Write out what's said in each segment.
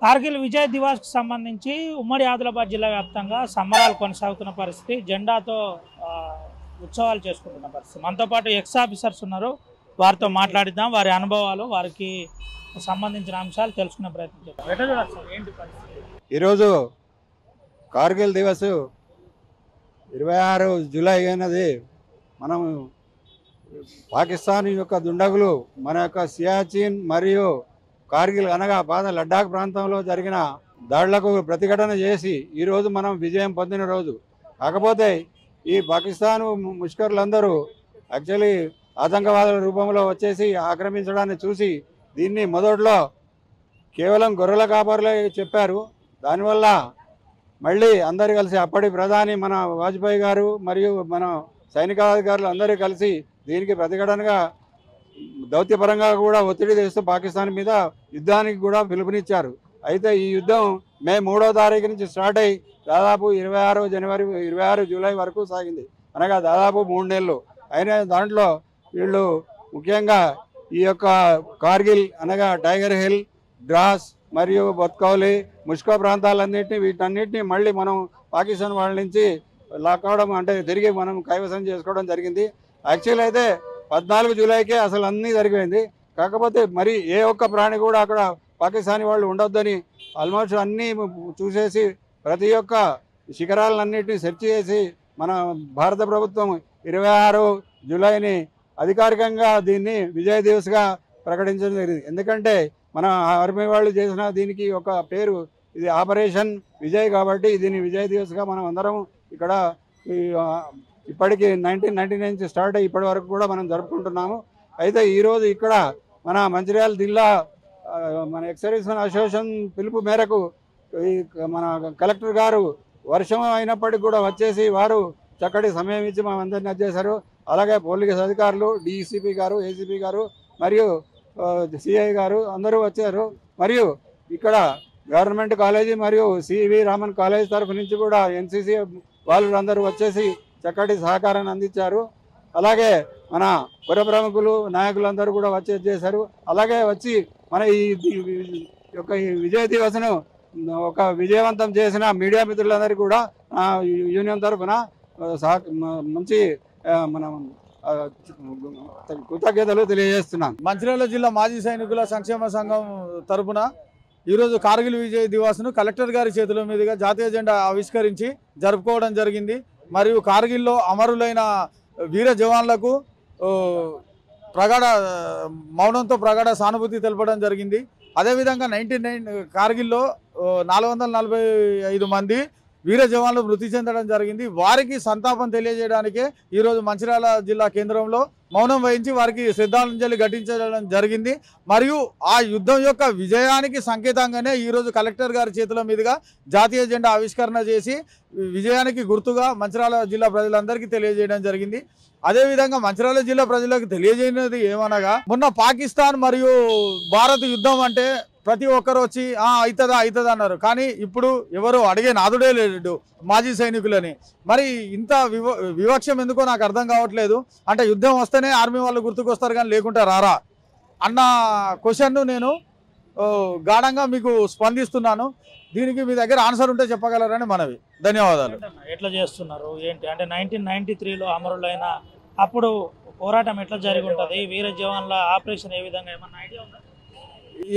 కార్గిల్ విజయ్ దివాస్కి సంబంధించి ఉమ్మడి ఆదిలాబాద్ జిల్లా వ్యాప్తంగా సంబరాలు కొనసాగుతున్న పరిస్థితి, జెండాతో ఉత్సవాలు చేసుకుంటున్న పరిస్థితి. మనతో పాటు ఎక్స్ ఆఫీసర్స్ ఉన్నారు, వారితో మాట్లాడిద్దాం. వారి అనుభవాలు, వారికి సంబంధించిన అంశాలు తెలుసుకునే ప్రయత్నం చేద్దాం. ఏంటి పరిస్థితి? ఈరోజు కార్గిల్ దివస్ 26 జూలై అయినది. మనం పాకిస్తాన్ యొక్క దుండగులు మన యొక్క సియాచిన్ మరియు కార్గిల్ అనగా పాత లడ్డాఖ్ ప్రాంతంలో జరిగిన దాడులకు ప్రతిఘటన చేసి ఈరోజు మనం విజయం పొందిన రోజు. కాకపోతే ఈ పాకిస్తాన్ ముష్కర్లందరూ యాక్చువల్లీ ఆతంకవాదుల రూపంలో వచ్చేసి ఆక్రమించడాన్ని చూసి దీన్ని మొదట్లో కేవలం గొర్రెల కాపరులే చెప్పారు. దానివల్ల మళ్ళీ అందరు కలిసి అప్పటి ప్రధాని మన వాజ్పేయి గారు మరియు మన సైనికాధికారులు అందరూ కలిసి దీనికి ప్రతిఘటనగా దౌత్యపరంగా కూడా ఒత్తిడి తెస్తూ పాకిస్తాన్ మీద యుద్ధానికి కూడా పిలుపునిచ్చారు. అయితే ఈ యుద్ధం మే 3వ తారీఖు నుంచి స్టార్ట్ అయ్యి దాదాపు 26 జూలై వరకు సాగింది. అనగా దాదాపు 3 నెలలు అయిన దాంట్లో వీళ్ళు ముఖ్యంగా ఈ యొక్క కార్గిల్ అనగా టైగర్ హిల్, ద్రాస్ మరియు బత్కౌలి, ముష్కో ప్రాంతాలన్నింటినీ వీటన్నిటిని మళ్ళీ మనం పాకిస్తాన్ వాళ్ళ నుంచి లాక్ అవడం అంటే తిరిగి మనం కైవసం చేసుకోవడం జరిగింది. యాక్చువల్ అయితే 14 జూలైకే అసలు అన్నీ జరిగిపోయింది. కాకపోతే మరి ఏ ఒక్క ప్రాణి కూడా అక్కడ పాకిస్తానీ వాళ్ళు ఉండొద్దని ఆల్మోస్ట్ అన్నీ చూసేసి ప్రతి ఒక్క శిఖరాలన్నింటినీ సెర్చ్ చేసి మన భారత ప్రభుత్వం 26 జూలైని అధికారికంగా దీన్ని విజయ్ దివస్గా ప్రకటించడం జరిగింది. ఎందుకంటే మన ఆర్మీ వాళ్ళు చేసిన దీనికి ఒక పేరు, ఇది ఆపరేషన్ విజయ్ కాబట్టి దీన్ని విజయ్ దివస్గా మనం అందరం ఇక్కడ ఇప్పటికి 1999 నుంచి స్టార్ట్ అయ్యి ఇప్పటి వరకు కూడా మనం జరుపుకుంటున్నాము. అయితే ఈరోజు ఇక్కడ మన మంచిర్యాల జిల్లా మన ఎక్స్-సర్వీస్మెన్ అసోసియేషన్ పిలుపు మేరకు మన కలెక్టర్ గారు వర్షం అయినప్పటికీ కూడా వచ్చేసి వారు చక్కటి సమయం ఇచ్చి మా అందరినీ చేశారు. అలాగే పోలీస్ అధికారులు, డీసీపీ గారు, ఏసీపీ గారు మరియు సిఐ గారు అందరూ వచ్చారు. మరియు ఇక్కడ గవర్నమెంట్ కాలేజీ మరియు సివి రామన్ కాలేజ్ తరఫు నుంచి కూడా ఎన్సీసీ వాళ్ళు అందరూ వచ్చేసి చక్కటి సహకారాన్ని అందించారు. అలాగే మన పుర ప్రముఖులు, నాయకులందరూ కూడా చేశారు. అలాగే వచ్చి మన ఈ యొక్క విజయ్ దివస్ను ఒక విజయవంతం చేసిన మీడియా మిత్రులందరికీ కూడా యూనియన్ తరఫున మంచి మనం కృతజ్ఞతలు తెలియజేస్తున్నాం. మంచిర్యాల జిల్లా మాజీ సైనికుల సంక్షేమ సంఘం తరఫున ఈరోజు కార్గిల్ విజయ్ దివాస్ను కలెక్టర్ గారి చేతుల మీదుగా జాతీయ జెండా ఆవిష్కరించి జరుపుకోవడం జరిగింది. మరియు కార్గిల్లో అమరులైన వీర జవాన్లకు మౌనంతో ప్రగాఢ సానుభూతి తెలపడం జరిగింది. అదేవిధంగా 99 కార్గిల్లో 445 మంది వీర జవాన్లు మృతి చెందడం జరిగింది. వారికి సంతాపం తెలియజేయడానికే ఈరోజు మంచిర్యాల జిల్లా కేంద్రంలో మౌనం వహించి వారికి శ్రద్ధాంజలి ఘటించడం జరిగింది. మరియు ఆ యుద్ధం యొక్క విజయానికి సంకేతంగానే ఈరోజు కలెక్టర్ గారి చేతుల మీదుగా జాతీయ జెండా ఆవిష్కరణ చేసి విజయానికి గుర్తుగా మంచిర్యాల జిల్లా ప్రజలందరికీ తెలియజేయడం జరిగింది. అదేవిధంగా మంచిర్యాల జిల్లా ప్రజలకు తెలియజేయనది ఏమనగా, మొన్న పాకిస్తాన్ మరియు భారత్ యుద్ధం అంటే ప్రతి ఒక్కరు వచ్చి అవుతుందా అన్నారు. కానీ ఇప్పుడు ఎవరు అడిగే నాదుడే లేడు మాజీ సైనికులని. మరి ఇంత వివక్షం ఎందుకో నాకు అర్థం కావట్లేదు. అంటే యుద్ధం వస్తేనే ఆర్మీ వాళ్ళు గుర్తుకొస్తారు కానీ లేకుంటే రారా అన్న క్వశ్చన్ను నేను గాఢంగా మీకు స్పందిస్తున్నాను. దీనికి మీ దగ్గర ఆన్సర్ ఉంటే చెప్పగలరని మనవి. ధన్యవాదాలు. ఎట్లా చేస్తున్నారు ఏంటి అంటే 1993లో అమరులైన అప్పుడు పోరాటం ఎట్లా జరిగి ఉంటుంది, వీర జవాన్ల ఆపరేషన్ ఏ విధంగా, ఏమన్నా ఐడియా ఉందా?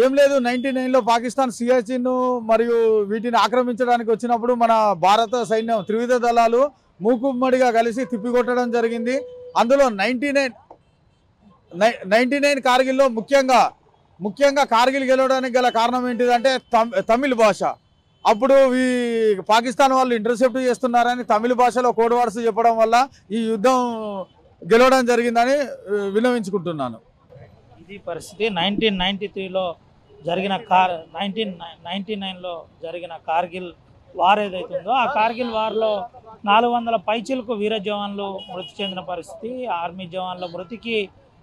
ఏం లేదు, 99లో పాకిస్తాన్ సియాచిన్ మరియు వీటిని ఆక్రమించడానికి వచ్చినప్పుడు మన భారత సైన్యం త్రివిధ దళాలు మూకుమ్మడిగా కలిసి తిప్పికొట్టడం జరిగింది. అందులో 99 కార్గిల్లో ముఖ్యంగా కార్గిల్ గెలవడానికి గల కారణం ఏంటిదంటే తమిళ భాష. అప్పుడు ఈ పాకిస్తాన్ వాళ్ళు ఇంటర్సెప్ట్ చేస్తున్నారని తమిళ భాషలో కోడ్ వర్డ్స్ చెప్పడం వల్ల ఈ యుద్ధం గెలవడం జరిగిందని విన్నవించుకుంటున్నాను. ఇది పరిస్థితి. 1993లో జరిగిన 1999లో జరిగిన కార్గిల్ వార్ ఏదైతుందో ఆ కార్గిల్ వార్లో 400 పైచిలకు వీర జవాన్లు మృతి చెందిన పరిస్థితి. ఆర్మీ జవాన్ల మృతికి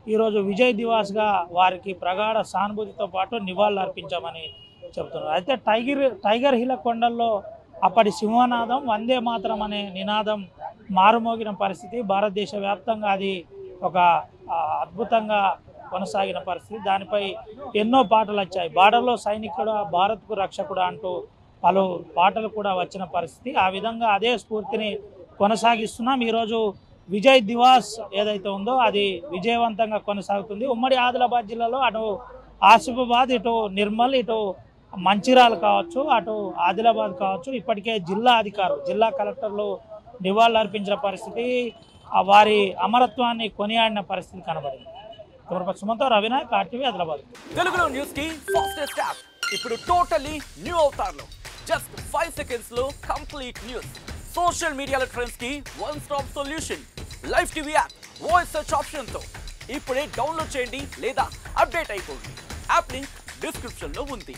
ఈరోజు విజయ్ దివాస్గా వారికి ప్రగాఢ సానుభూతితో పాటు నివాళులు అర్పించామని చెబుతున్నారు. అయితే టైగర్ హిల్ కొండల్లో అప్పటి సింహనాదం, వందే మాతరం అనే నినాదం మారుమోగిన పరిస్థితి. భారతదేశ వ్యాప్తంగా అది ఒక అద్భుతంగా కొనసాగిన పరిస్థితి. దానిపై ఎన్నో పాటలు వచ్చాయి. బార్డర్లో సైనికుడు, భారత్కు రక్షకుడు అంటూ పలు పాటలు కూడా వచ్చిన పరిస్థితి. ఆ విధంగా అదే స్ఫూర్తిని కొనసాగిస్తున్నాం. ఈరోజు విజయ్ దివాస్ ఏదైతే ఉందో అది విజయవంతంగా కొనసాగుతుంది. ఉమ్మడి ఆదిలాబాద్ జిల్లాలో అటు ఆసిఫాబాద్, ఇటు నిర్మల్, ఇటు మంచిర్యాల కావచ్చు, అటు ఆదిలాబాద్ కావచ్చు, ఇప్పటికే జిల్లా అధికారులు, జిల్లా కలెక్టర్లు నివాళులర్పించిన పరిస్థితి, వారి అమరత్వాన్ని కొనియాడిన పరిస్థితి కనబడింది. సుమంతో రవినాయక్, RTV, ఆదిలాబాద్. తెలుగులో న్యూస్ కి ఫాస్టెస్ట్ యాప్ ఇప్పుడు టోటల్లీ న్యూ అవతార్లో జస్ట్ 5 సెకండ్స్ లో కంప్లీట్ న్యూస్. సోషల్ మీడియాలో ట్రెండ్స్ కి one stop solution. Live TV app voice search option తో ఇప్పుడే డౌన్లోడ్ చేయండి లేదా అప్డేట్ అయిపోండి. యాప్ లింక్ డిస్క్రిప్షన్ లో ఉంది.